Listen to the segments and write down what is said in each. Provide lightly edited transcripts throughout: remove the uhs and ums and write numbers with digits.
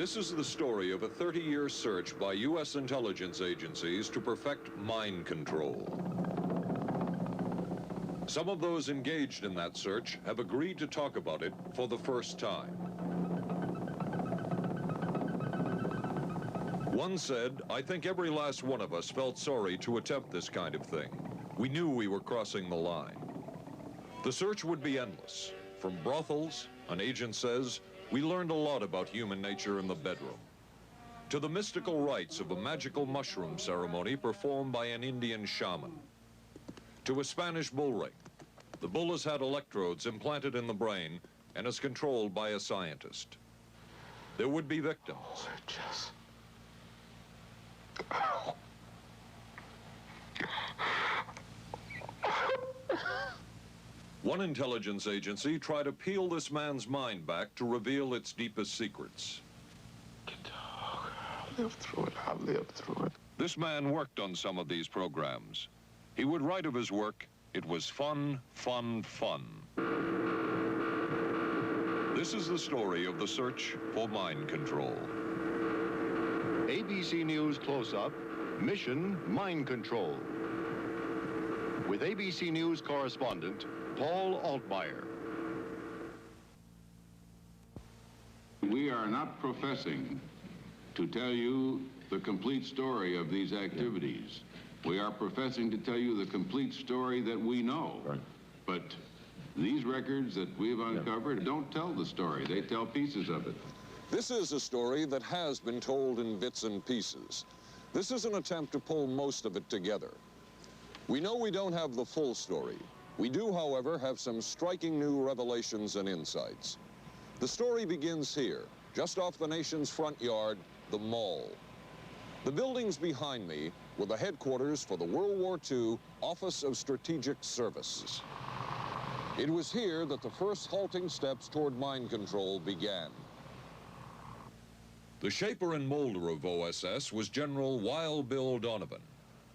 This is the story of a 30-year search by U.S. intelligence agencies to perfect mind control. Some of those engaged in that search have agreed to talk about it for the first time. One said, "I think every last one of us felt sorry to attempt this kind of thing. We knew we were crossing the line." The search would be endless. From brothels, an agent says, we learned a lot about human nature in the bedroom, to the mystical rites of a magical mushroom ceremony performed by an Indian shaman, to a Spanish bull ring. The bull has had electrodes implanted in the brain and is controlled by a scientist. There would be victims. One intelligence agency tried to peel this man's mind back to reveal its deepest secrets. I'll live through it. I'll live through it. This man worked on some of these programs. He would write of his work, "It was fun, fun, fun." This is the story of the search for mind control. ABC News Close-Up, Mission Mind Control. With ABC News correspondent Paul Altmaier. We are not professing to tell you the complete story of these activities. We are professing to tell you the complete story that we know. Right. But these records that we've uncovered don't tell the story. They tell pieces of it. This is a story that has been told in bits and pieces. This is an attempt to pull most of it together. We know we don't have the full story. We do, however, have some striking new revelations and insights. The story begins here, just off the nation's front yard, the Mall. The buildings behind me were the headquarters for the World War II Office of Strategic Services. It was here that the first halting steps toward mind control began. The shaper and molder of OSS was General Wild Bill Donovan.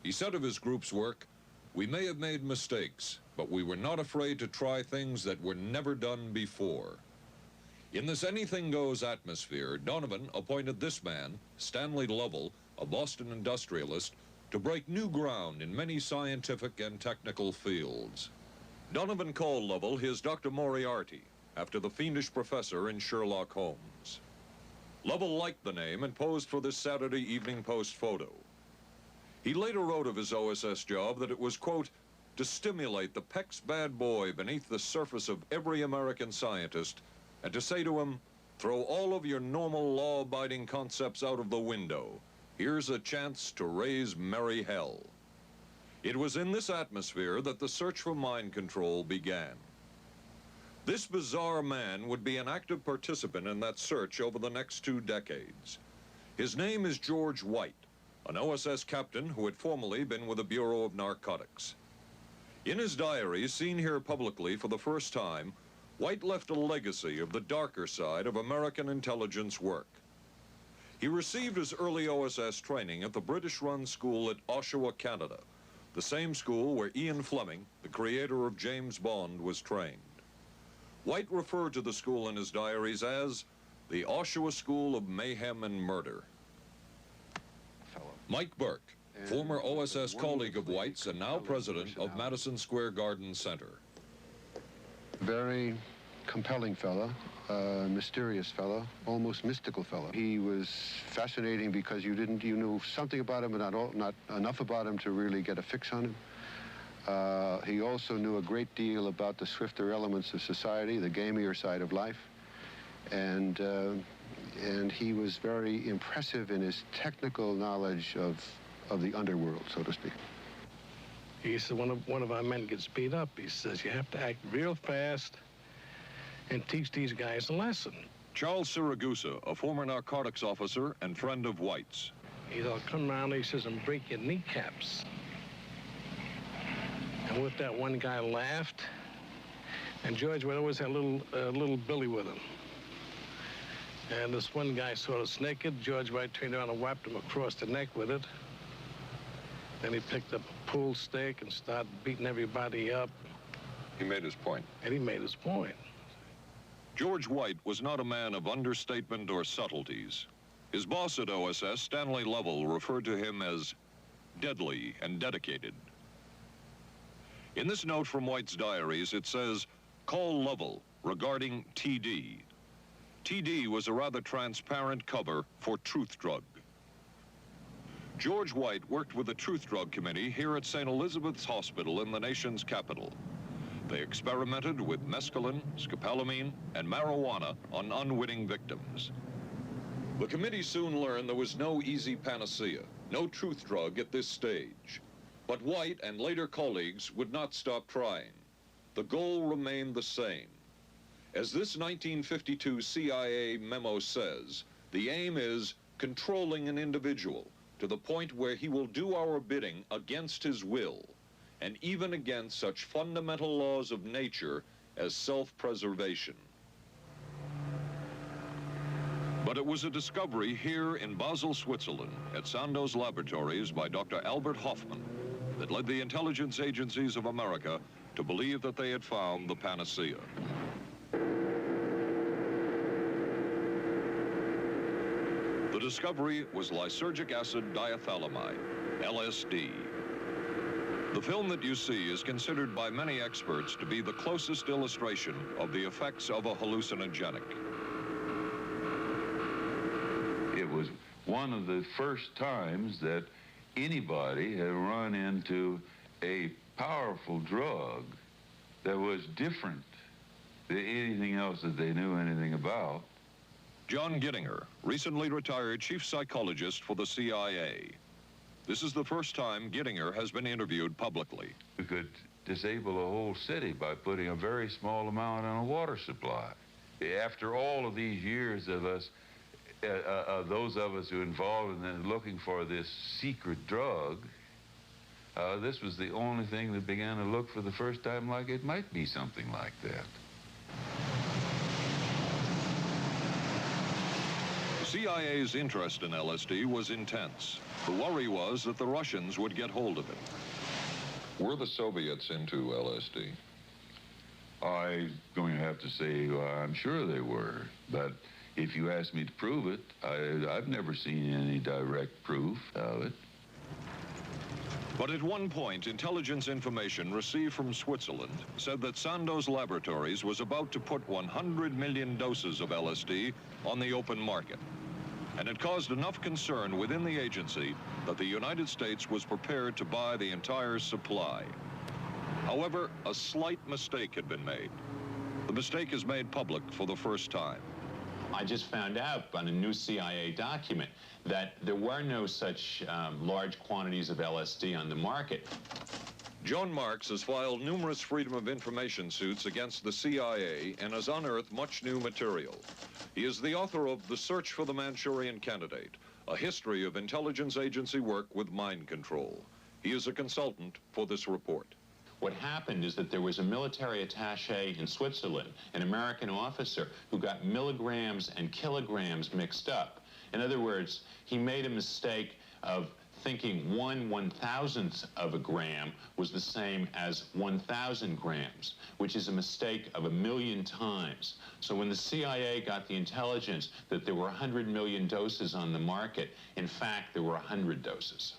He said of his group's work, "We may have made mistakes, but we were not afraid to try things that were never done before." In this anything-goes atmosphere, Donovan appointed this man, Stanley Lovell, a Boston industrialist, to break new ground in many scientific and technical fields. Donovan called Lovell his Dr. Moriarty, after the fiendish professor in Sherlock Holmes. Lovell liked the name and posed for this Saturday Evening Post photo. He later wrote of his OSS job that it was, quote, "to stimulate the Peck's bad boy beneath the surface of every American scientist and to say to him, throw all of your normal law-abiding concepts out of the window. Here's a chance to raise merry hell." It was in this atmosphere that the search for mind control began. This bizarre man would be an active participant in that search over the next 2 decades. His name is George White, an OSS captain who had formerly been with the Bureau of Narcotics. In his diary, seen here publicly for the first time, White left a legacy of the darker side of American intelligence work. He received his early OSS training at the British-run school at Oshawa, Canada, the same school where Ian Fleming, the creator of James Bond, was trained. White referred to the school in his diaries as the Oshawa School of Mayhem and Murder. Mike Burke, former OSS colleague of White's and now president of Madison Square Garden Center. Very compelling fellow, mysterious fellow, almost mystical fellow. He was fascinating because you knew something about him, but not enough about him to really get a fix on him. He also knew a great deal about the swifter elements of society, the gamier side of life, and he was very impressive in his technical knowledge of the underworld, so to speak. He said one of our men gets beat up. He says, you have to act real fast and teach these guys a lesson. Charles Siragusa, a former narcotics officer and friend of White's. He'll come around, he says, and break your kneecaps. And with that, one guy laughed, and George would always have a little Billy with him. And this one guy sort of naked. George White turned around and whapped him across the neck with it. Then he picked up a pool stick and started beating everybody up. He made his point. And he made his point. George White was not a man of understatement or subtleties. His boss at OSS, Stanley Lovell, referred to him as deadly and dedicated. In this note from White's diaries, it says, "Call Lovell regarding TD." TD was a rather transparent cover for Truth Drug. George White worked with the Truth Drug Committee here at St. Elizabeth's Hospital in the nation's capital. They experimented with mescaline, scopolamine, and marijuana on unwitting victims. The committee soon learned there was no easy panacea, no truth drug at this stage. But White and later colleagues would not stop trying. The goal remained the same. As this 1952 CIA memo says, the aim is controlling an individual to the point where he will do our bidding against his will, and even against such fundamental laws of nature as self-preservation. But it was a discovery here in Basel, Switzerland, at Sandoz Laboratories by Dr. Albert Hoffman that led the intelligence agencies of America to believe that they had found the panacea. The discovery was lysergic acid diethylamide, LSD. The film that you see is considered by many experts to be the closest illustration of the effects of a hallucinogenic. It was one of the first times that anybody had run into a powerful drug that was different than anything else that they knew anything about. John Gittinger, recently retired chief psychologist for the CIA. This is the first time Gittinger has been interviewed publicly. We could disable a whole city by putting a very small amount on a water supply. After all of these years of us, those of us who involved in looking for this secret drug, this was the only thing that began to look for the first time like it might be something like that. The CIA's interest in LSD was intense. The worry was that the Russians would get hold of it. Were the Soviets into LSD? I'm going to have to say I'm sure they were, but if you ask me to prove it, I've never seen any direct proof of it. But at one point, intelligence information received from Switzerland said that Sandoz Laboratories was about to put 100 million doses of LSD on the open market. And it caused enough concern within the agency that the United States was prepared to buy the entire supply. However, a slight mistake had been made. The mistake is made public for the first time. I just found out on a new CIA document that there were no such large quantities of LSD on the market. John Marks has filed numerous Freedom of Information suits against the CIA and has unearthed much new material. He is the author of The Search for the Manchurian Candidate, a history of intelligence agency work with mind control. He is a consultant for this report. What happened is that there was a military attaché in Switzerland, an American officer, who got milligrams and kilograms mixed up. In other words, he made a mistake of thinking 1/1000th of a gram was the same as 1,000 grams, which is a mistake of 1,000,000 times. So when the CIA got the intelligence that there were 100 million doses on the market, in fact, there were 100 doses.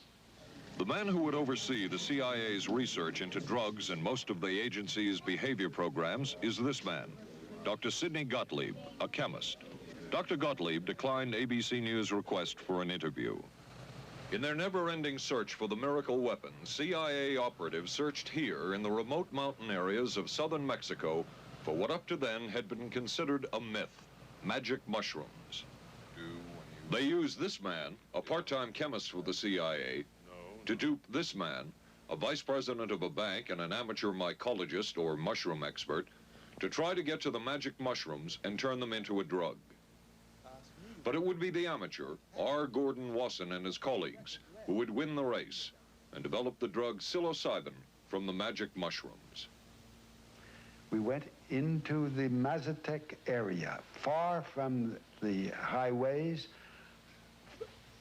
The man who would oversee the CIA's research into drugs and most of the agency's behavior programs is this man, Dr. Sidney Gottlieb, a chemist. Dr. Gottlieb declined ABC News' request for an interview. In their never-ending search for the miracle weapon, CIA operatives searched here in the remote mountain areas of southern Mexico for what up to then had been considered a myth, magic mushrooms. They used this man, a part-time chemist for the CIA, to dupe this man, a vice president of a bank and an amateur mycologist or mushroom expert, to try to get to the magic mushrooms and turn them into a drug. But it would be the amateur, R. Gordon Wasson and his colleagues, who would win the race and develop the drug psilocybin from the magic mushrooms. We went into the Mazatec area, far from the highways,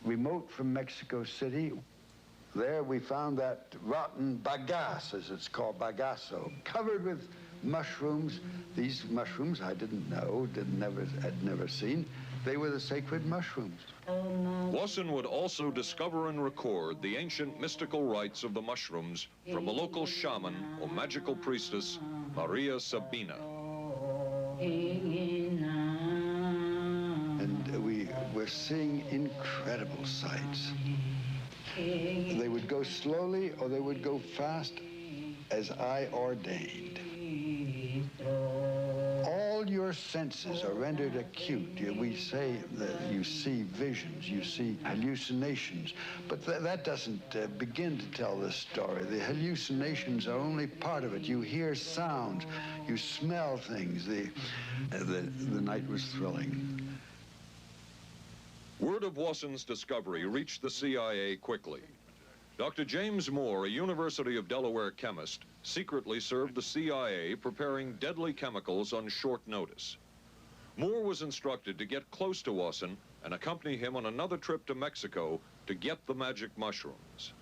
remote from Mexico City. There we found that rotten bagasse, as it's called, bagasso, covered with mushrooms. These mushrooms I didn't know, had never seen. They were the sacred mushrooms. Wasson would also discover and record the ancient mystical rites of the mushrooms from a local shaman or magical priestess, Maria Sabina. And we were seeing incredible sights. They would go slowly or they would go fast as I ordained. All your senses are rendered acute. We say that you see visions, you see hallucinations, but that doesn't begin to tell the story. The hallucinations are only part of it. You hear sounds, you smell things. The night was thrilling. Word of Wasson's discovery reached the CIA quickly. Dr. James Moore, a University of Delaware chemist, secretly served the CIA preparing deadly chemicals on short notice. Moore was instructed to get close to Wasson and accompany him on another trip to Mexico to get the magic mushrooms.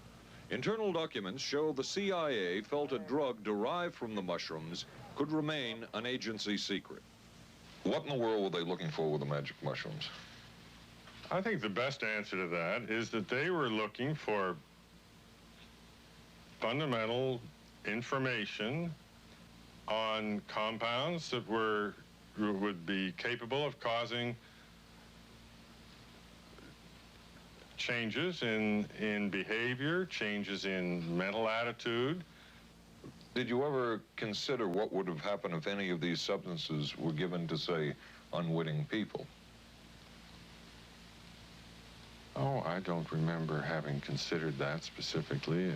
Internal documents show the CIA felt a drug derived from the mushrooms could remain an agency secret. What in the world were they looking for with the magic mushrooms? I think the best answer to that is that they were looking for fundamental information on compounds that would be capable of causing changes in behavior, changes in mental attitude. Did you ever consider what would have happened if any of these substances were given to, say, unwitting people? Oh, I don't remember having considered that specifically.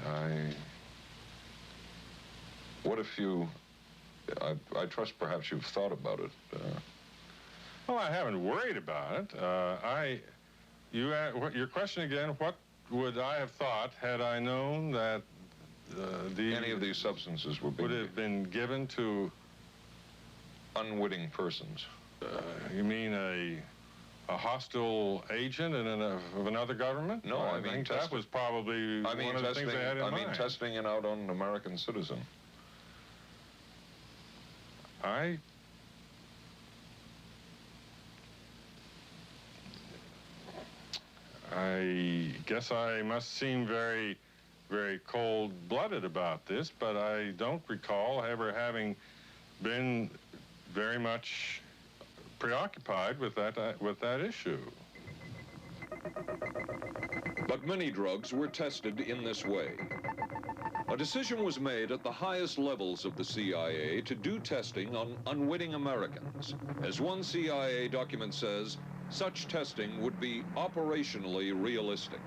What if you, I trust perhaps you've thought about it. Well, I haven't worried about it. Your question again, what would I have thought had I known that any of these substances would have been given to unwitting persons? You mean a hostile agent of another government? No, I mean think that was probably one of the things they had in mind. I mean testing it out on an American citizen. I guess I must seem very, very cold-blooded about this, but I don't recall ever having been very much preoccupied with that issue. But many drugs were tested in this way. A decision was made at the highest levels of the CIA to do testing on unwitting Americans. As one CIA document says, such testing would be operationally realistic.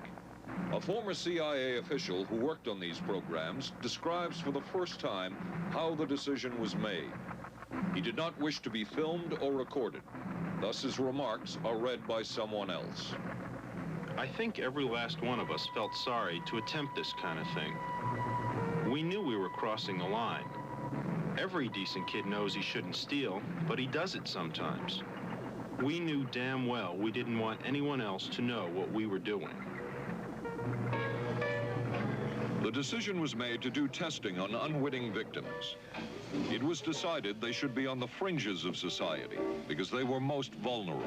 A former CIA official who worked on these programs describes for the first time how the decision was made. He did not wish to be filmed or recorded. Thus, his remarks are read by someone else. I think every last one of us felt sorry to attempt this kind of thing. We knew we were crossing the line. Every decent kid knows he shouldn't steal, but he does it sometimes. We knew damn well we didn't want anyone else to know what we were doing. The decision was made to do testing on unwitting victims. It was decided they should be on the fringes of society because they were most vulnerable.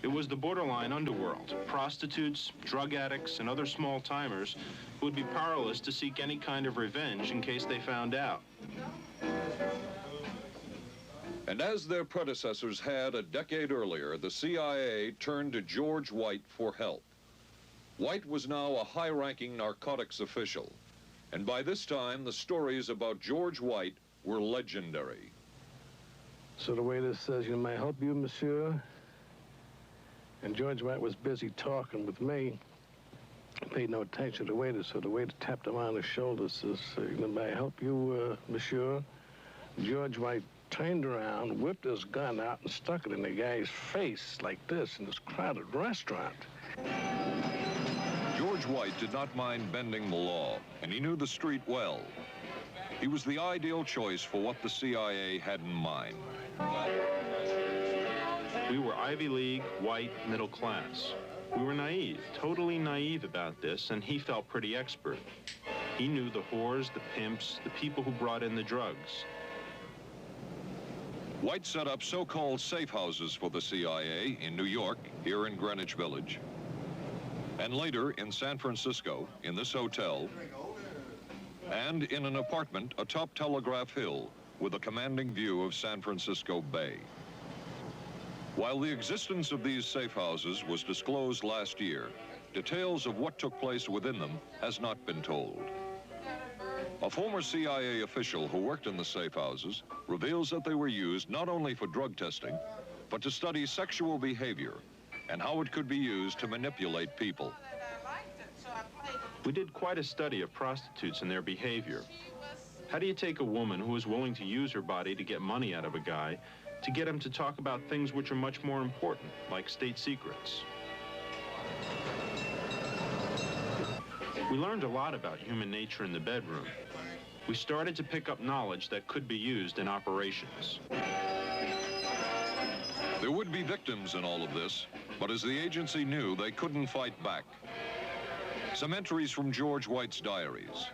It was the borderline underworld, prostitutes, drug addicts, and other small-timers who would be powerless to seek any kind of revenge in case they found out. And as their predecessors had a decade earlier, the CIA turned to George White for help. White was now a high-ranking narcotics official, and by this time, the stories about George White were legendary. So the waiter says, "May I help you, monsieur?" And George White was busy talking with me. He paid no attention to the waiter, so the waiter tapped him on the shoulder, says, "May I help you, monsieur?" George White turned around, whipped his gun out, and stuck it in the guy's face like this in this crowded restaurant. George White did not mind bending the law, and he knew the street well. He was the ideal choice for what the CIA had in mind. We were Ivy League, white, middle class. We were naive, totally naive about this, and he felt pretty expert. He knew the whores, the pimps, the people who brought in the drugs. White set up so-called safe houses for the CIA in New York, here in Greenwich Village, and later in San Francisco, in this hotel, and in an apartment atop Telegraph Hill with a commanding view of San Francisco Bay. While the existence of these safe houses was disclosed last year, details of what took place within them has not been told. A former CIA official who worked in the safe houses reveals that they were used not only for drug testing, but to study sexual behavior and how it could be used to manipulate people. We did quite a study of prostitutes and their behavior. How do you take a woman who is willing to use her body to get money out of a guy to get him to talk about things which are much more important, like state secrets? We learned a lot about human nature in the bedroom. We started to pick up knowledge that could be used in operations. There would be victims in all of this, but as the agency knew, they couldn't fight back. Some entries from George White's diaries.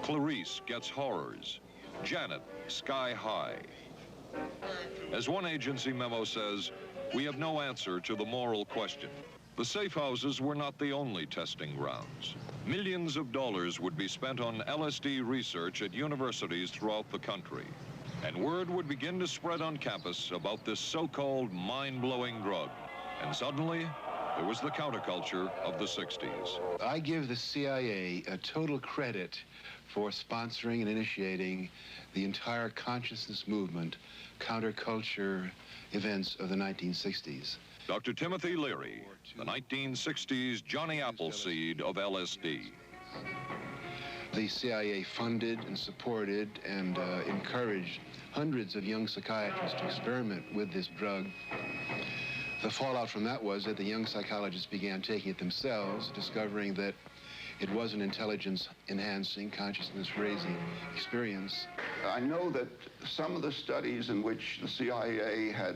Clarice gets horrors. Janet, sky high. As one agency memo says, we have no answer to the moral question. The safe houses were not the only testing grounds. Millions of dollars would be spent on LSD research at universities throughout the country. And word would begin to spread on campus about this so-called mind-blowing drug. And suddenly, there was the counterculture of the 60s. I give the CIA a total credit for sponsoring and initiating the entire consciousness movement, counterculture events of the 1960s. Dr. Timothy Leary, the 1960s Johnny Appleseed of LSD. The CIA funded and supported and encouraged hundreds of young psychiatrists to experiment with this drug. The fallout from that was that the young psychologists began taking it themselves, discovering that it was an intelligence-enhancing, consciousness-raising experience. I know that some of the studies in which the CIA had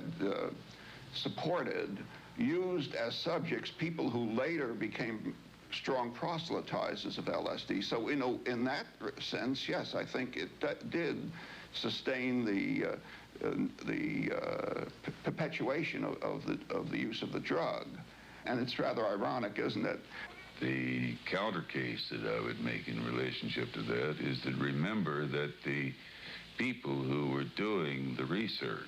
supported used as subjects people who later became strong proselytizers of LSD. So, in that sense, yes, I think it did sustain the perpetuation of the use of the drug. And it's rather ironic, isn't it? The counter case that I would make in relationship to that is to remember that the people who were doing the research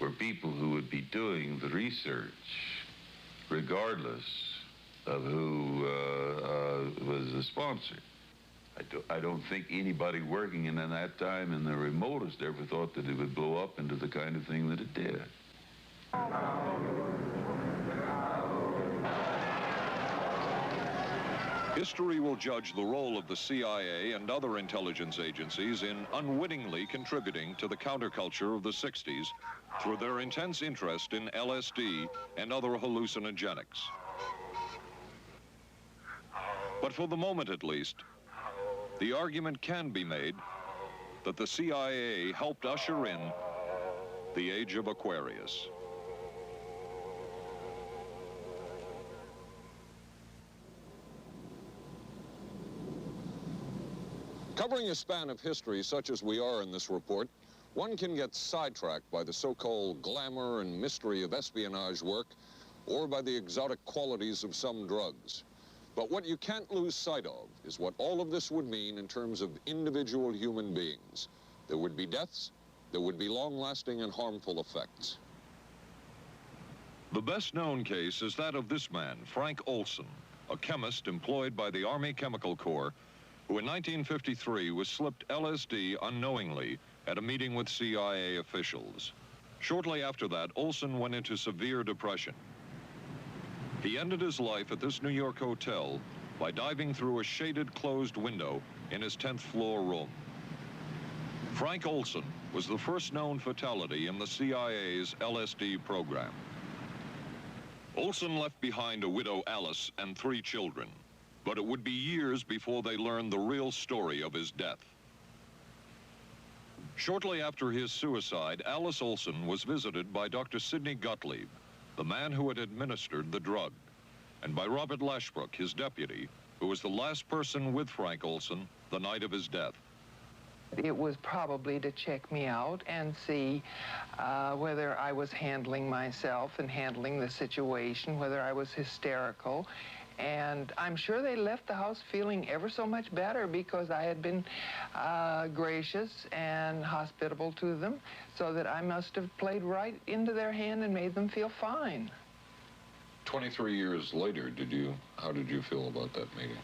were people who would be doing the research regardless of who was the sponsor. I don't think anybody working in that time in the remotest ever thought that it would blow up into the kind of thing that it did. History will judge the role of the CIA and other intelligence agencies in unwittingly contributing to the counterculture of the 60s through their intense interest in LSD and other hallucinogenics. But for the moment at least, the argument can be made that the CIA helped usher in the age of Aquarius. Covering a span of history such as we are in this report, one can get sidetracked by the so-called glamour and mystery of espionage work or by the exotic qualities of some drugs. But what you can't lose sight of is what all of this would mean in terms of individual human beings. There would be deaths, there would be long-lasting and harmful effects. The best-known case is that of this man, Frank Olson, a chemist employed by the Army Chemical Corps, who in 1953 was slipped LSD unknowingly at a meeting with CIA officials. Shortly after that, Olson went into severe depression. He ended his life at this New York hotel by diving through a shaded closed window in his 10th floor room. Frank Olson was the first known fatality in the CIA's LSD program. Olson left behind a widow, Alice, and 3 children. But it would be years before they learned the real story of his death. Shortly after his suicide, Alice Olson was visited by Dr. Sidney Gottlieb, the man who had administered the drug, and by Robert Lashbrook, his deputy, who was the last person with Frank Olson the night of his death. It was probably to check me out and see whether I was handling myself and handling the situation, whether I was hysterical. And I'm sure they left the house feeling ever so much better because I had been gracious and hospitable to them, so that I must have played right into their hand and made them feel fine. 23 years later, how did you feel about that meeting?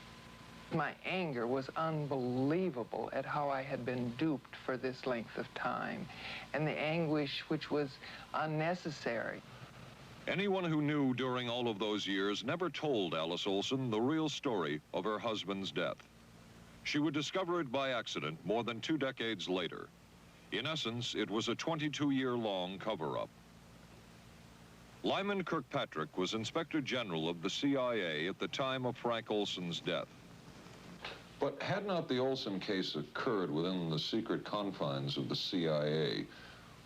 My anger was unbelievable at how I had been duped for this length of time, and the anguish which was unnecessary. Anyone who knew during all of those years never told Alice Olson the real story of her husband's death. She would discover it by accident more than 2 decades later. In essence, it was a 22-year-long cover-up. Lyman Kirkpatrick was Inspector General of the CIA at the time of Frank Olson's death. But had not the Olson case occurred within the secret confines of the CIA,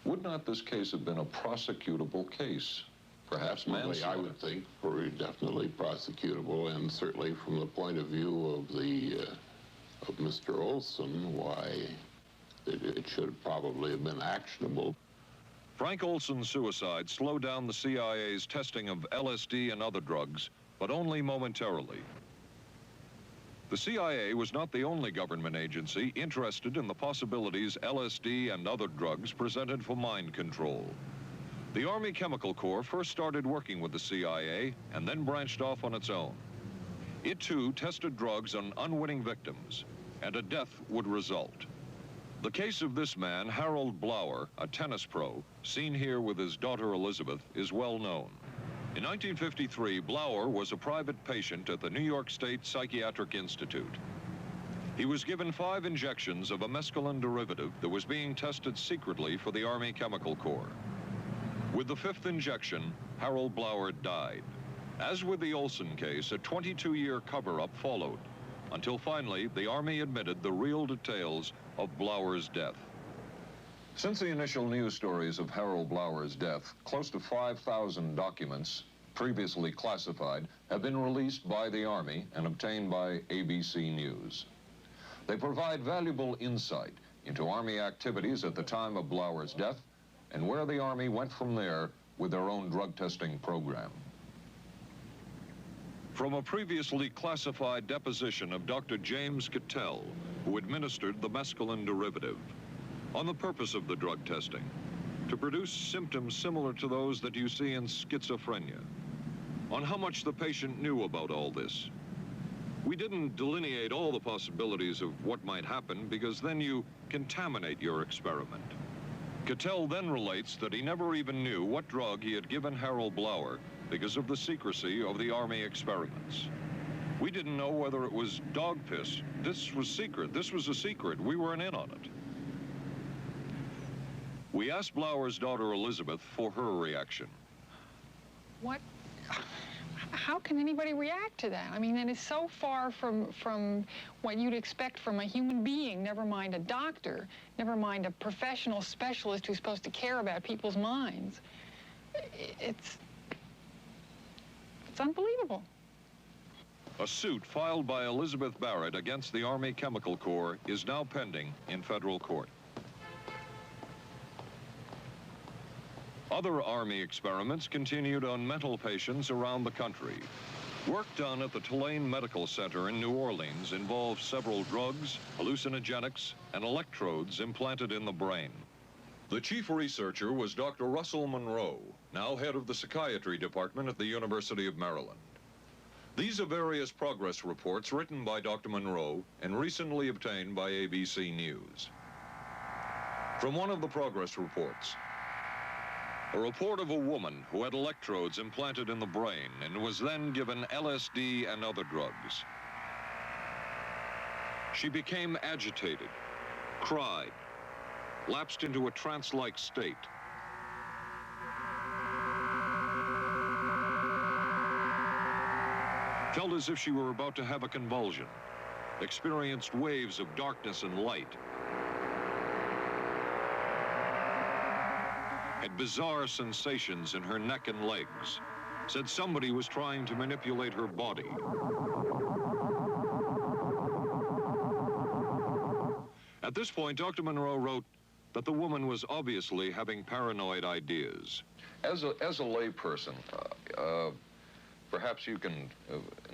would not this case have been a prosecutable case? Perhaps manslaughter. I would think very definitely prosecutable, and certainly from the point of view of Mr. Olson, why it should probably have been actionable. Frank Olson's suicide slowed down the CIA's testing of LSD and other drugs, but only momentarily. The CIA was not the only government agency interested in the possibilities LSD and other drugs presented for mind control. The Army Chemical Corps first started working with the CIA and then branched off on its own. It too tested drugs on unwitting victims, and a death would result. The case of this man, Harold Blower, a tennis pro, seen here with his daughter Elizabeth, is well known. In 1953, Blower was a private patient at the New York State Psychiatric Institute. He was given 5 injections of a mescaline derivative that was being tested secretly for the Army Chemical Corps. With the 5th injection, Harold Blower died. As with the Olson case, a 22-year cover-up followed, until finally the Army admitted the real details of Blower's death. Since the initial news stories of Harold Blower's death, close to 5,000 documents, previously classified, have been released by the Army and obtained by ABC News. They provide valuable insight into Army activities at the time of Blower's death and where the Army went from there with their own drug testing program. From a previously classified deposition of Dr. James Cattell, who administered the mescaline derivative, on the purpose of the drug testing, to produce symptoms similar to those that you see in schizophrenia, on how much the patient knew about all this. We didn't delineate all the possibilities of what might happen because then you contaminate your experiment. Cattell then relates that he never even knew what drug he had given Harold Blower because of the secrecy of the Army experiments. We didn't know whether it was dog piss. This was secret. This was a secret. We weren't in on it. We asked Blower's daughter Elizabeth for her reaction. What? How can anybody react to that? I mean, that is so far from what you'd expect from a human being, never mind a doctor, never mind a professional specialist who's supposed to care about people's minds. It's unbelievable. A suit filed by Elizabeth Barrett against the Army Chemical Corps is now pending in federal court. Other Army experiments continued on mental patients around the country. Work done at the Tulane Medical Center in New Orleans involved several drugs, hallucinogenics, and electrodes implanted in the brain. The chief researcher was Dr. Russell Monroe, now head of the psychiatry department at the University of Maryland. These are various progress reports written by Dr. Monroe and recently obtained by ABC News. From one of the progress reports, a report of a woman who had electrodes implanted in the brain and was then given LSD and other drugs. She became agitated, cried, lapsed into a trance-like state. Felt as if she were about to have a convulsion, experienced waves of darkness and light, had bizarre sensations in her neck and legs, said somebody was trying to manipulate her body. At this point, Dr. Monroe wrote that the woman was obviously having paranoid ideas. As a layperson, perhaps you can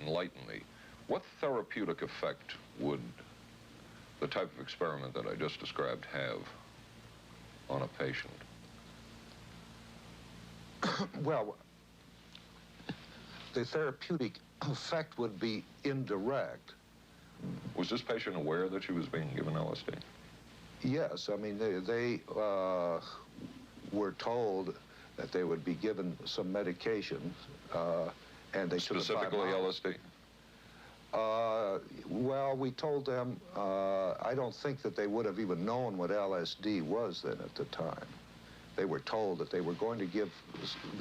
enlighten me. What therapeutic effect would the type of experiment that I just described have on a patient? Well, the therapeutic effect would be indirect. Was this patient aware that she was being given LSD? Yes, I mean, they were told that they would be given some medication, and they took specifically LSD? Well, we told them, I don't think that they would have even known what LSD was then at the time. They were told that they were going to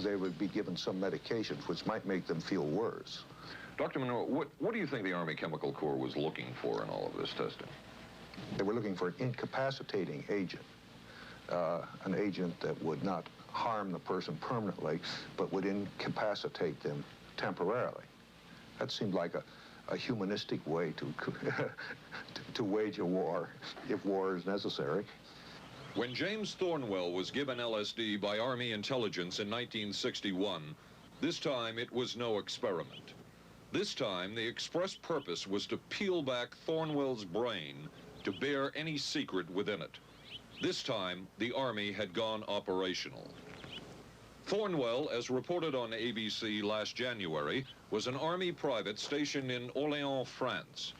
they would be given some medications which might make them feel worse. Dr. Monroe, what do you think the Army Chemical Corps was looking for in all of this testing? They were looking for an incapacitating agent, an agent that would not harm the person permanently, but would incapacitate them temporarily. That seemed like a humanistic way to wage a war, if war is necessary. When James Thornwell was given LSD by Army intelligence in 1961, this time it was no experiment. This time, the express purpose was to peel back Thornwell's brain to bear any secret within it. This time, the Army had gone operational. Thornwell, as reported on ABC last January, was an Army private stationed in Orléans, France.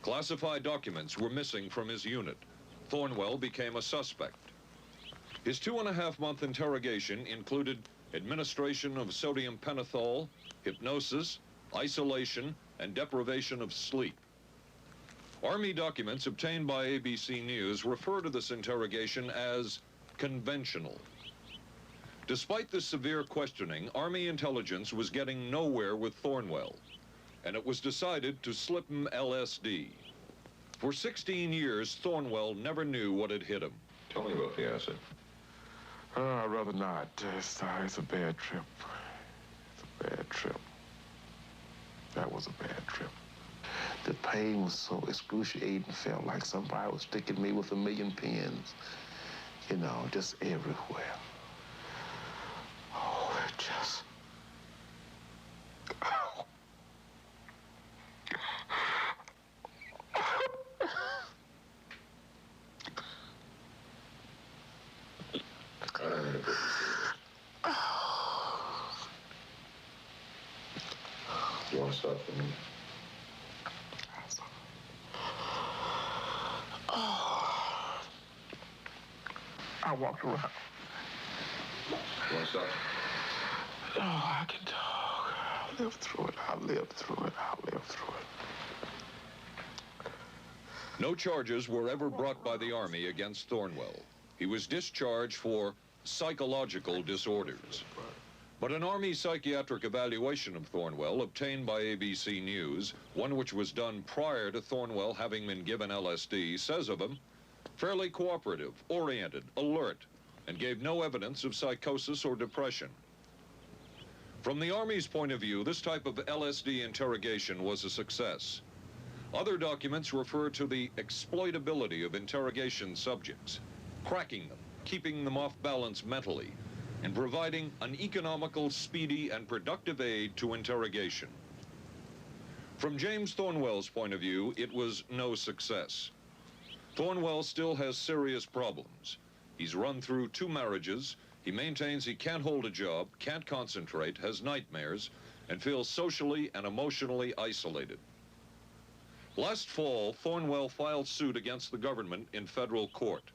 Classified documents were missing from his unit. Thornwell became a suspect. His 2.5-month interrogation included administration of sodium pentothal, hypnosis, isolation, and deprivation of sleep. Army documents obtained by ABC News refer to this interrogation as conventional. Despite this severe questioning, Army intelligence was getting nowhere with Thornwell, and it was decided to slip him LSD. For 16 years, Thornwell never knew what had hit him. Tell me about the acid. I'd rather not. It's a bad trip. It's a bad trip. That was a bad trip. The pain was so excruciating, felt like somebody was sticking me with 1,000,000 pins, you know, just everywhere. Oh, it just... Oh. You want to stop for me? I walked around. You want to stop? Oh, I can talk. I lived through it. I lived through it. I lived through it. No charges were ever brought by the Army against Thornwell. He was discharged for psychological disorders. But an Army psychiatric evaluation of Thornwell obtained by ABC News, one which was done prior to Thornwell having been given LSD, says of him, fairly cooperative, oriented, alert, and gave no evidence of psychosis or depression. From the Army's point of view, this type of LSD interrogation was a success. Other documents refer to the exploitability of interrogation subjects, cracking them, keeping them off balance mentally, and providing an economical, speedy, and productive aid to interrogation. From James Thornwell's point of view, it was no success. Thornwell still has serious problems. He's run through 2 marriages. He maintains he can't hold a job, can't concentrate, has nightmares, and feels socially and emotionally isolated. Last fall, Thornwell filed suit against the government in federal court.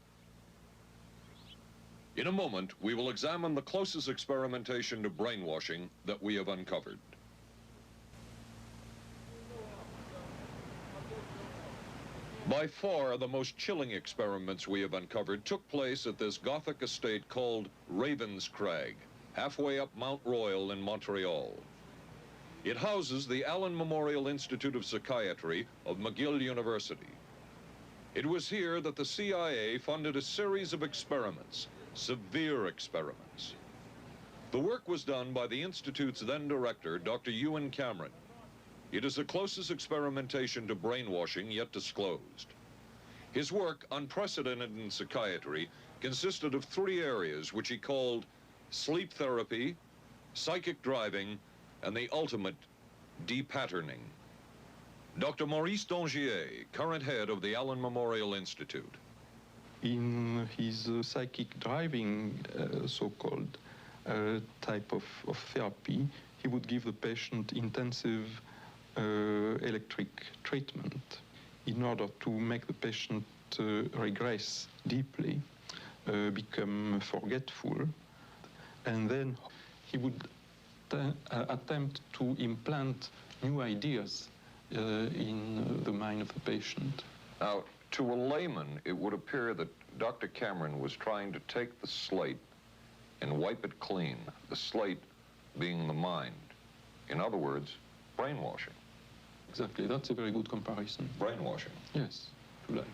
In a moment, we will examine the closest experimentation to brainwashing that we have uncovered. By far, the most chilling experiments we have uncovered took place at this Gothic estate called Ravenscrag, halfway up Mount Royal in Montreal. It houses the Allen Memorial Institute of Psychiatry of McGill University. It was here that the CIA funded a series of experiments, severe experiments. The work was done by the Institute's then director, Dr. Ewan Cameron. It is the closest experimentation to brainwashing yet disclosed. His work, unprecedented in psychiatry, consisted of 3 areas which he called sleep therapy, psychic driving, and the ultimate depatterning. Dr. Maurice Dongier, current head of the Allen Memorial Institute. In his psychic driving, so-called type of therapy, he would give the patient intensive electric treatment in order to make the patient regress deeply, become forgetful, and then he would attempt to implant new ideas in the mind of the patient. Now, to a layman, it would appear that Dr. Cameron was trying to take the slate and wipe it clean, the slate being the mind. In other words, brainwashing. Exactly, that's a very good comparison. Brainwashing. Yes, to life.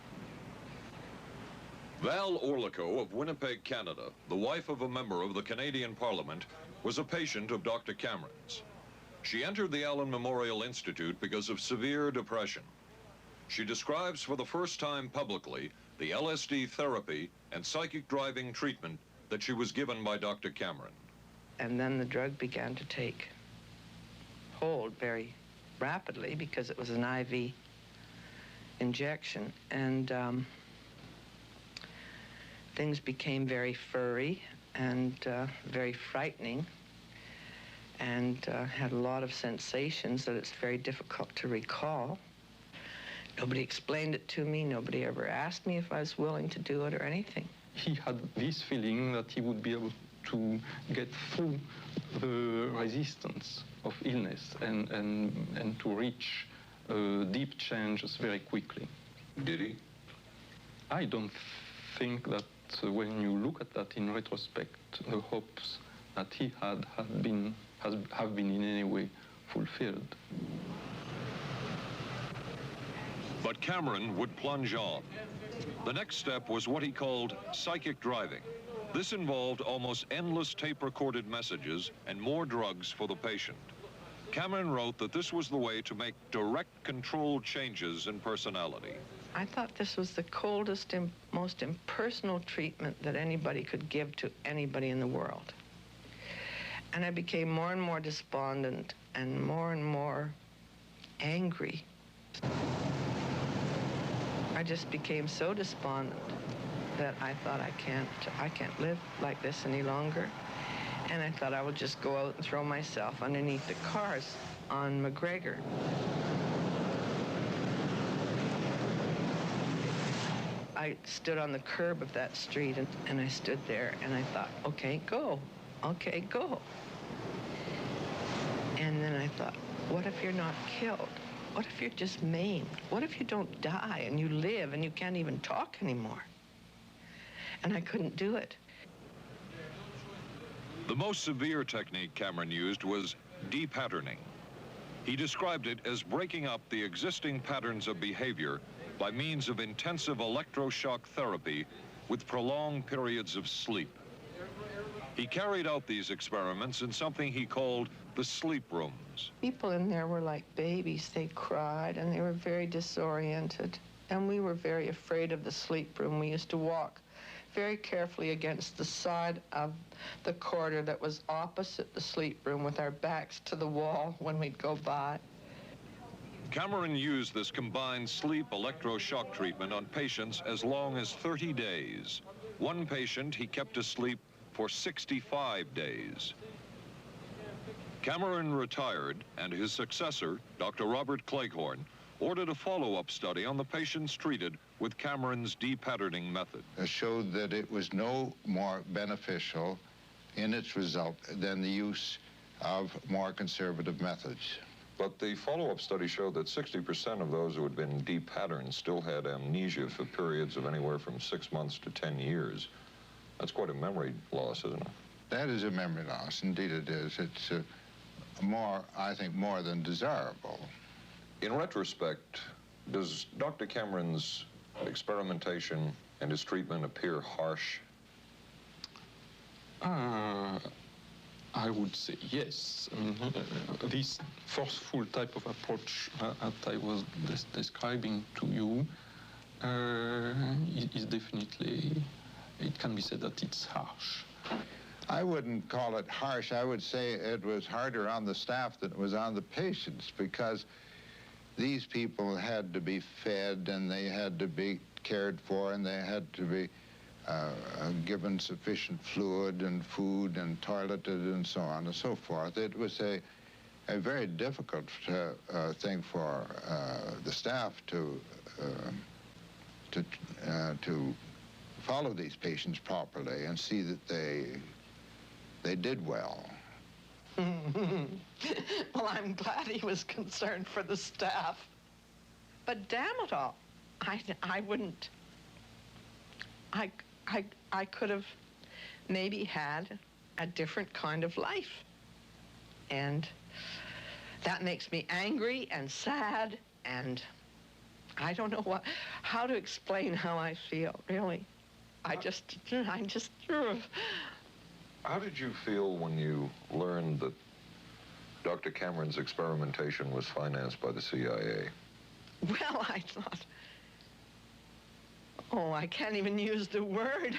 Val Orlico of Winnipeg, Canada, the wife of a member of the Canadian Parliament, was a patient of Dr. Cameron's. She entered the Allen Memorial Institute because of severe depression. She describes for the first time publicly the LSD therapy and psychic driving treatment that she was given by Dr. Cameron. And then the drug began to take hold very rapidly because it was an IV injection, and things became very furry and very frightening, and had a lot of sensations that it's very difficult to recall. Nobody explained it to me. Nobody ever asked me if I was willing to do it or anything. He had this feeling that he would be able to get through the resistance of illness and to reach deep changes very quickly. Did he? I don't think that when you look at that in retrospect, the hopes that he had have been in any way fulfilled. But Cameron would plunge on. The next step was what he called psychic driving. This involved almost endless tape-recorded messages and more drugs for the patient. Cameron wrote that this was the way to make direct controlled changes in personality. I thought this was the coldest and most impersonal treatment that anybody could give to anybody in the world. And I became more and more despondent and more angry. I just became so despondent that I thought I can't live like this any longer. And I thought I would just go out and throw myself underneath the cars on McGregor. I stood on the curb of that street and I stood there and I thought, okay, go. Okay, go. And then I thought, what if you're not killed? What if you're just maimed? What if you don't die and you live and you can't even talk anymore? And I couldn't do it. The most severe technique Cameron used was depatterning. He described it as breaking up the existing patterns of behavior by means of intensive electroshock therapy with prolonged periods of sleep. He carried out these experiments in something he called the sleep rooms. People in there were like babies. They cried and they were very disoriented. And we were very afraid of the sleep room. We used to walk very carefully against the side of the corridor that was opposite the sleep room with our backs to the wall when we'd go by. Cameron used this combined sleep electroshock treatment on patients as long as 30 days. One patient he kept asleep for 65 days. Cameron retired, and his successor, Dr. Robert Cleghorn, ordered a follow-up study on the patients treated with Cameron's depatterning method. It showed that it was no more beneficial in its result than the use of more conservative methods. But the follow-up study showed that 60% of those who had been depatterned still had amnesia for periods of anywhere from 6 months to 10 years. That's quite a memory loss, isn't it? That is a memory loss. Indeed it is. It's I think, more than desirable. In retrospect, does Dr. Cameron's experimentation and his treatment appear harsh? I would say yes. I mean, this forceful type of approach that I was describing to you is definitely, it can be said that it's harsh. I wouldn't call it harsh. I would say it was harder on the staff than it was on the patients, because these people had to be fed and they had to be cared for and they had to be given sufficient fluid and food and toileted and so on and so forth. It was a very difficult thing for the staff to follow these patients properly and see that they did well. Well, I'm glad he was concerned for the staff. But damn it all, I wouldn't. I could have maybe had a different kind of life. And that makes me angry and sad, and I don't know how to explain how I feel, really. I'm just... How did you feel when you learned that Dr. Cameron's experimentation was financed by the CIA? Well, I thought... Oh, I can't even use the word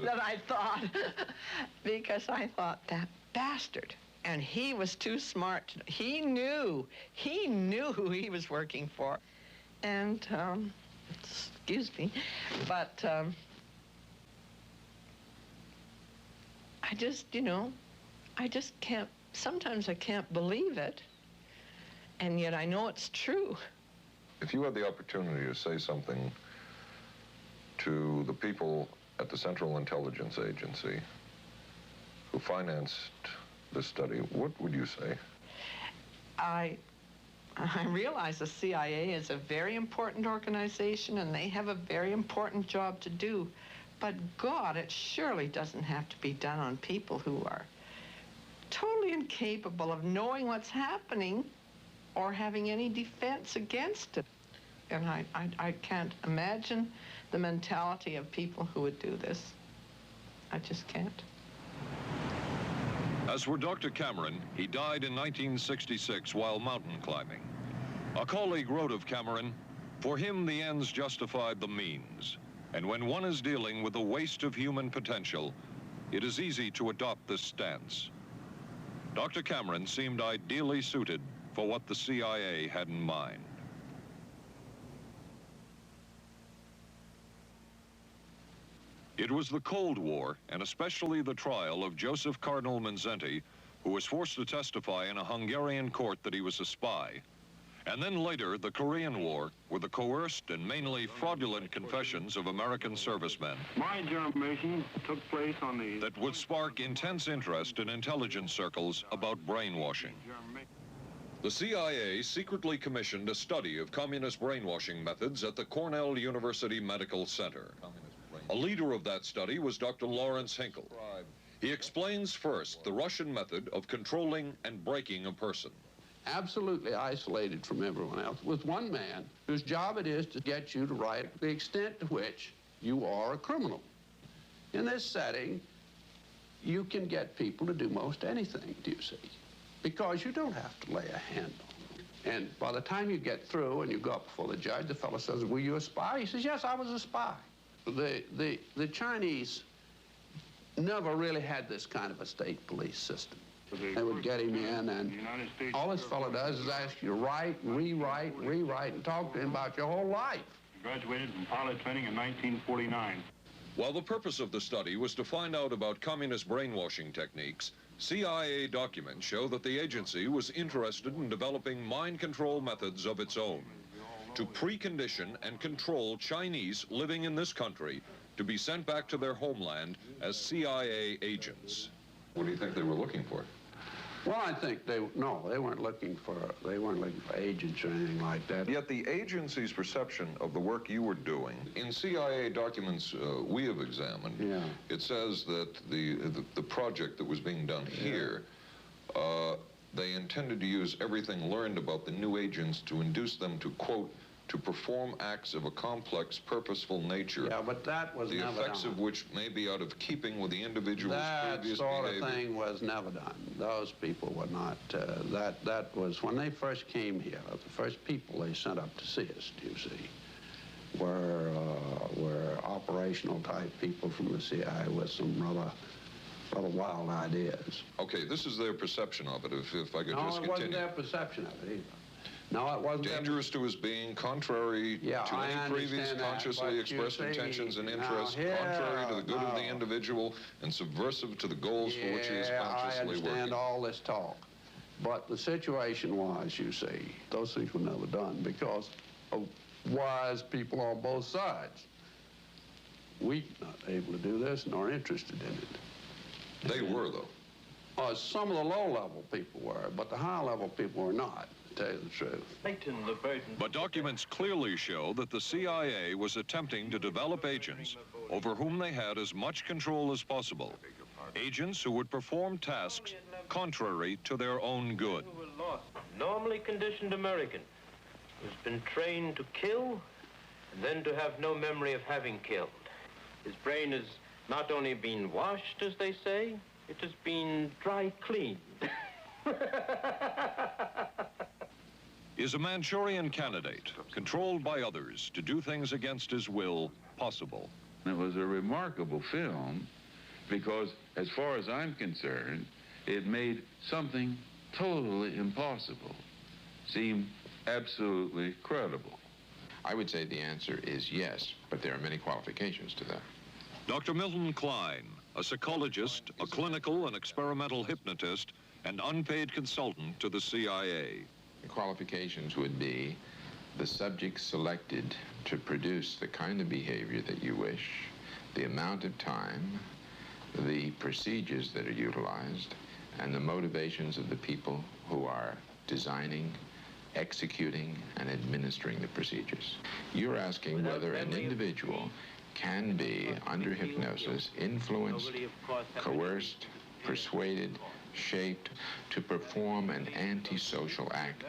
that I thought, because I thought, that bastard. And he was too smart. He knew who he was working for. And, excuse me, but I just, I just can't, sometimes I can't believe it, and yet I know it's true. If you had the opportunity to say something to the people at the Central Intelligence Agency who financed this study, what would you say? I realize the CIA is a very important organization and they have a very important job to do. But God, it surely doesn't have to be done on people who are totally incapable of knowing what's happening or having any defense against it. And I can't imagine the mentality of people who would do this. I just can't. As for Dr. Cameron, he died in 1966 while mountain climbing. A colleague wrote of Cameron, "For him, the ends justified the means. And when one is dealing with the waste of human potential, it is easy to adopt this stance." Dr. Cameron seemed ideally suited for what the CIA had in mind. It was the Cold War, and especially the trial of Joseph Cardinal Mindszenty, who was forced to testify in a Hungarian court that he was a spy. And then later, the Korean War, with the coerced and mainly fraudulent confessions of American servicemen. My germination took place on the... That would spark intense interest in intelligence circles about brainwashing. The CIA secretly commissioned a study of communist brainwashing methods at the Cornell University Medical Center. A leader of that study was Dr. Lawrence Hinkle. He explains first the Russian method of controlling and breaking a person. Absolutely isolated from everyone else, with one man whose job it is to get you to write the extent to which you are a criminal. In this setting, you can get people to do most anything, do you see? Because you don't have to lay a hand on them. And by the time you get through and you go up before the judge, the fellow says, "Were you a spy?" He says, "Yes, I was a spy." The Chinese never really had this kind of a state police system. They would get him in, and all this fellow does is ask you to write, rewrite, and talk to him about your whole life. Graduated from pilot training in 1949. While the purpose of the study was to find out about communist brainwashing techniques, CIA documents show that the agency was interested in developing mind control methods of its own, to precondition and control Chinese living in this country to be sent back to their homeland as CIA agents. What do you think they were looking for? Well, I think they weren't looking for agents or anything like that. Yet the agency's perception of the work you were doing, in CIA documents we have examined, it says that the project that was being done here, they intended to use everything learned about the new agents to induce them to, quote, to perform acts of a complex, purposeful nature. Yeah, but that was never done. The effects of which may be out of keeping with the individual's previous behavior. That sort of thing was never done. Those people were not, that was, when they first came here, the first people they sent up to see us, do you see, were operational type people from the CIA with some rather wild ideas. Okay, this is their perception of it, if I could just continue. No, it wasn't their perception of it either. No, it wasn't. Dangerous to his being, contrary to any previous consciously expressed intentions and interests, contrary to the good of the individual, and subversive to the goals for which he is consciously working. I understand all this talk. But the situation was, you see, those things were never done because of wise people on both sides. We were not able to do this nor interested in it. They were, though. Some of the low-level people were, but the high-level people were not, to tell you the truth. But documents clearly show that the CIA was attempting to develop agents over whom they had as much control as possible. Agents who would perform tasks contrary to their own good. Normally conditioned American who's been trained to kill and then to have no memory of having killed. His brain has not only been washed, as they say, it has been dry cleaned. Is a Manchurian candidate, controlled by others to do things against his will, possible? It was a remarkable film because, as far as I'm concerned, it made something totally impossible seem absolutely credible. I would say the answer is yes, but there are many qualifications to that. Dr. Milton Klein, a psychologist, a clinical and experimental hypnotist, and unpaid consultant to the CIA. The qualifications would be the subject selected to produce the kind of behavior that you wish, the amount of time, the procedures that are utilized, and the motivations of the people who are designing, executing, and administering the procedures. You're asking whether an individual can be, under hypnosis, influenced, coerced, persuaded, shaped to perform an antisocial act,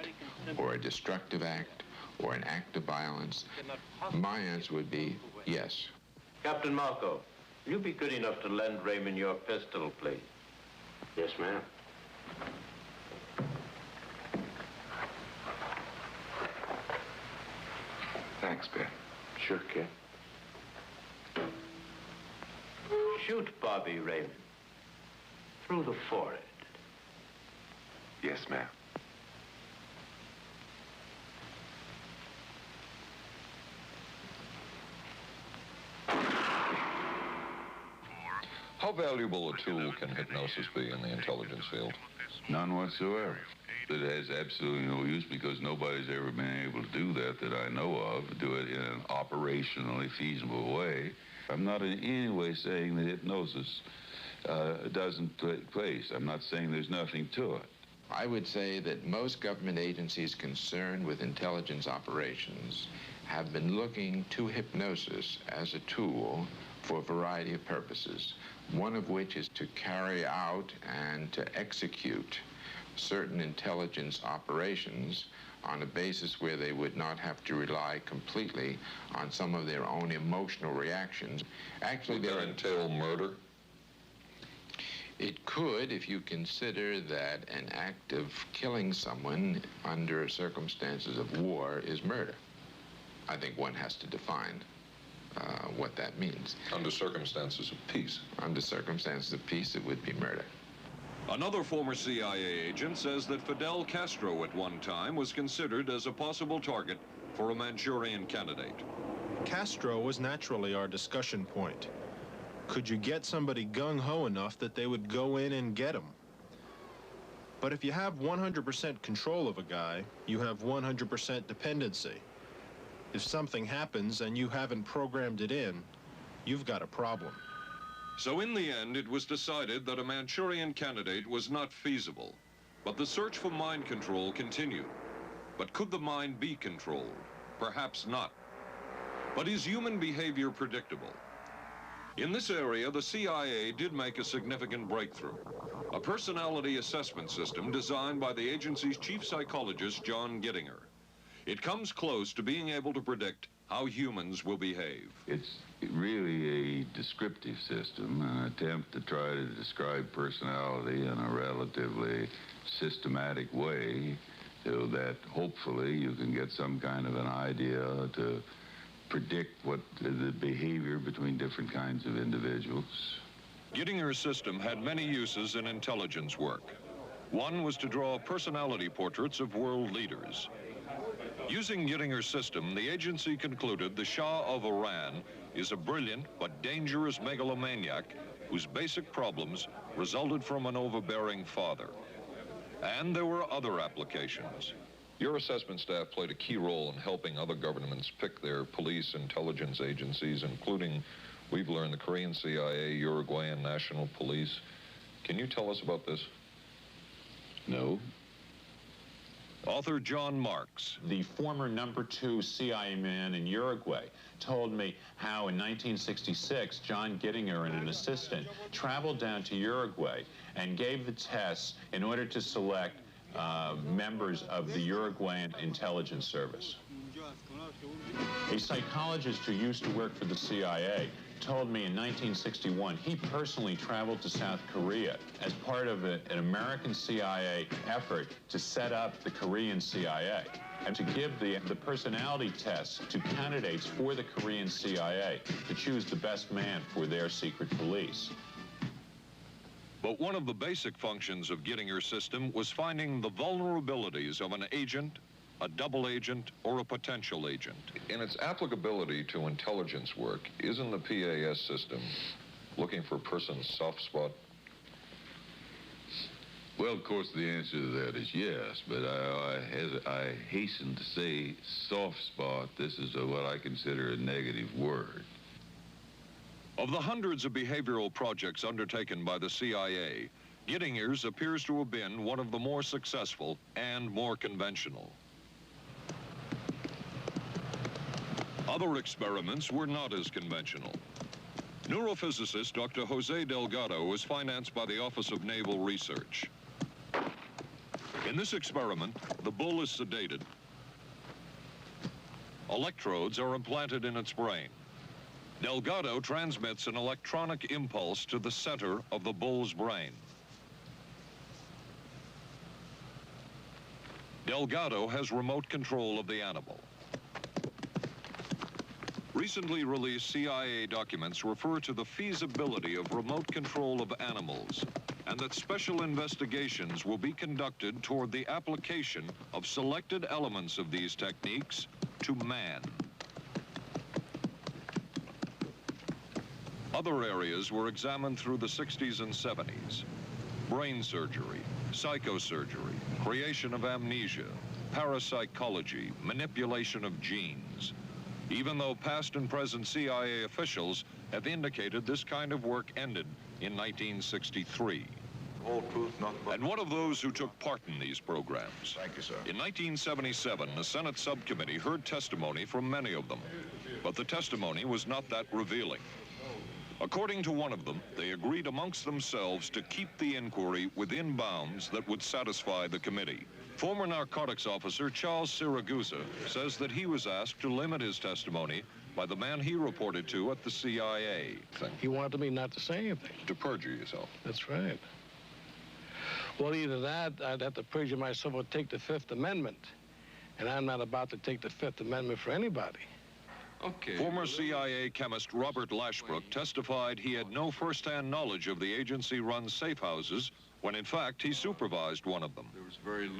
or a destructive act, or an act of violence. My answer would be yes. Captain Marco, will you be good enough to lend Raymond your pistol, please? Yes, ma'am. Thanks, Ben. Sure, kid. Shoot Bobby, Raymond. Through the forehead. Yes, ma'am. How valuable a tool can hypnosis be in the intelligence field? None whatsoever. It has absolutely no use because nobody's ever been able to do that I know of, do it in an operationally feasible way. I'm not in any way saying that hypnosis doesn't take place. I'm not saying there's nothing to it. I would say that most government agencies concerned with intelligence operations have been looking to hypnosis as a tool for a variety of purposes, one of which is to carry out and to execute certain intelligence operations on a basis where they would not have to rely completely on some of their own emotional reactions. Actually, would that entail murder? It could, if you consider that an act of killing someone under circumstances of war is murder. I think one has to define what that means. Under circumstances of peace. Under circumstances of peace, it would be murder. Another former CIA agent says that Fidel Castro at one time was considered as a possible target for a Manchurian candidate. Castro was naturally our discussion point. Could you get somebody gung-ho enough that they would go in and get him? But if you have 100% control of a guy, you have 100% dependency. If something happens and you haven't programmed it in, you've got a problem. So in the end, it was decided that a Manchurian candidate was not feasible, but the search for mind control continued. But could the mind be controlled? Perhaps not. But is human behavior predictable? In this area, the CIA did make a significant breakthrough. A personality assessment system designed by the agency's chief psychologist, John Gittinger. It comes close to being able to predict how humans will behave. It's really a descriptive system, an attempt to try to describe personality in a relatively systematic way so that hopefully you can get some kind of an idea to predict what the behavior between different kinds of individuals. Gittinger's system had many uses in intelligence work. One was to draw personality portraits of world leaders. Using Gittinger's system, the agency concluded the Shah of Iran is a brilliant but dangerous megalomaniac whose basic problems resulted from an overbearing father. And there were other applications. Your assessment staff played a key role in helping other governments pick their police intelligence agencies, including, we've learned, the Korean CIA, Uruguayan National Police. Can you tell us about this? No. Author John Marks. The former #2 CIA man in Uruguay told me how in 1966, John Gittinger and an assistant traveled down to Uruguay and gave the tests in order to select members of the Uruguayan intelligence service. A psychologist who used to work for the CIA told me in 1961 he personally traveled to South Korea as part of an American CIA effort to set up the Korean CIA and to give the personality tests to candidates for the Korean CIA to choose the best man for their secret police. But one of the basic functions of Gittinger's system was finding the vulnerabilities of an agent, a double agent, or a potential agent. In its applicability to intelligence work, isn't the PAS system looking for a person's soft spot? Well, of course, the answer to that is yes, but I hasten to say soft spot. This is what I consider a negative word. Of the hundreds of behavioral projects undertaken by the CIA, Gittinger's appears to have been one of the more successful and more conventional. Other experiments were not as conventional. Neurophysicist Dr. Jose Delgado was financed by the Office of Naval Research. In this experiment, the bull is sedated. Electrodes are implanted in its brain. Delgado transmits an electronic impulse to the center of the bull's brain. Delgado has remote control of the animal. Recently released CIA documents refer to the feasibility of remote control of animals, and that special investigations will be conducted toward the application of selected elements of these techniques to man. Other areas were examined through the 60s and 70s. Brain surgery, psychosurgery, creation of amnesia, parapsychology, manipulation of genes. Even though past and present CIA officials have indicated this kind of work ended in 1963. Whole truth, nothing but... And one of those who took part in these programs. Thank you, sir. In 1977, the Senate subcommittee heard testimony from many of them, but the testimony was not that revealing. According to one of them, they agreed amongst themselves to keep the inquiry within bounds that would satisfy the committee. Former narcotics officer Charles Siragusa says that he was asked to limit his testimony by the man he reported to at the CIA. He wanted me not to say anything. To perjure yourself. That's right. Well, either that, I'd have to perjure myself or take the Fifth Amendment. And I'm not about to take the Fifth Amendment for anybody. Okay. Former CIA chemist Robert Lashbrook testified he had no first-hand knowledge of the agency-run safe houses when in fact he supervised one of them.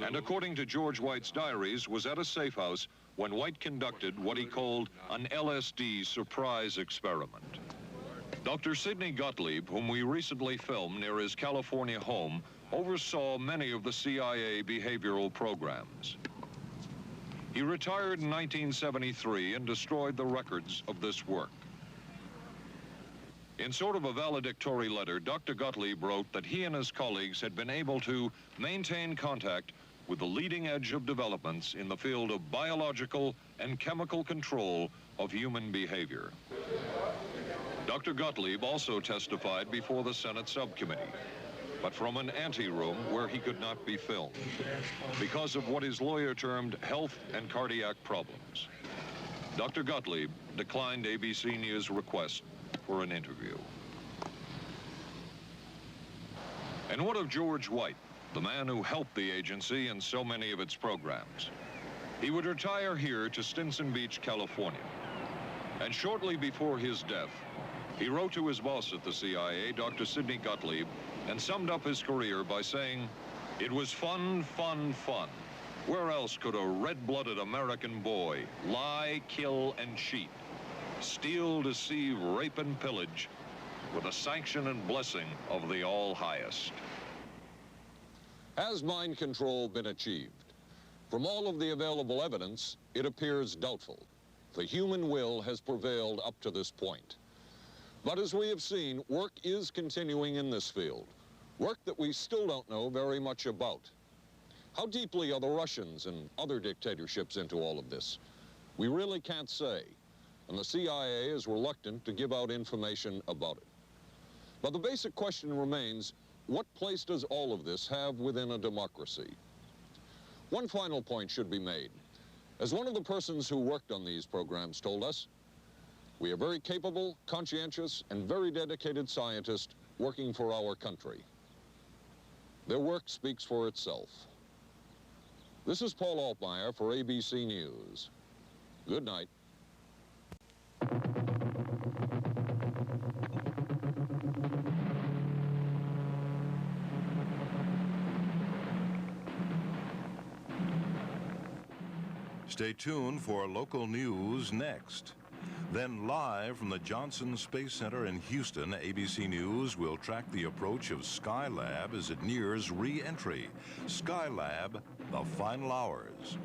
And according to George White's diaries, was at a safe house when White conducted what he called an LSD surprise experiment. Dr. Sidney Gottlieb, whom we recently filmed near his California home, oversaw many of the CIA behavioral programs. He retired in 1973 and destroyed the records of this work. In sort of a valedictory letter, Dr. Gottlieb wrote that he and his colleagues had been able to maintain contact with the leading edge of developments in the field of biological and chemical control of human behavior. Dr. Gottlieb also testified before the Senate subcommittee, but from an anteroom where he could not be filmed because of what his lawyer termed health and cardiac problems. Dr. Gottlieb declined ABC News' request for an interview. And what of George White, the man who helped the agency in so many of its programs? He would retire here to Stinson Beach, California. And shortly before his death, he wrote to his boss at the CIA, Dr. Sidney Gottlieb, and summed up his career by saying, "It was fun, fun, fun. Where else could a red-blooded American boy lie, kill, and cheat, steal, deceive, rape, and pillage with the sanction and blessing of the All-Highest?" Has mind control been achieved? From all of the available evidence, it appears doubtful. The human will has prevailed up to this point. But as we have seen, work is continuing in this field, work that we still don't know very much about. How deeply are the Russians and other dictatorships into all of this? We really can't say, and the CIA is reluctant to give out information about it. But the basic question remains, what place does all of this have within a democracy? One final point should be made. As one of the persons who worked on these programs told us, we are very capable, conscientious, and very dedicated scientists working for our country. Their work speaks for itself. This is Paul Altmaier for ABC News. Good night. Stay tuned for local news next. Then live from the Johnson Space Center in Houston, ABC News will track the approach of Skylab as it nears re-entry. Skylab, the final hours.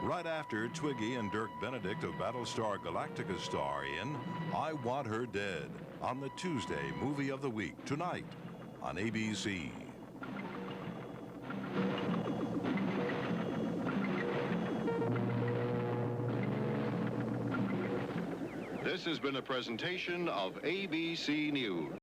Right after Twiggy and Dirk Benedict of Battlestar Galactica star in I Want Her Dead on the Tuesday Movie of the Week, tonight on ABC. This has been a presentation of ABC News.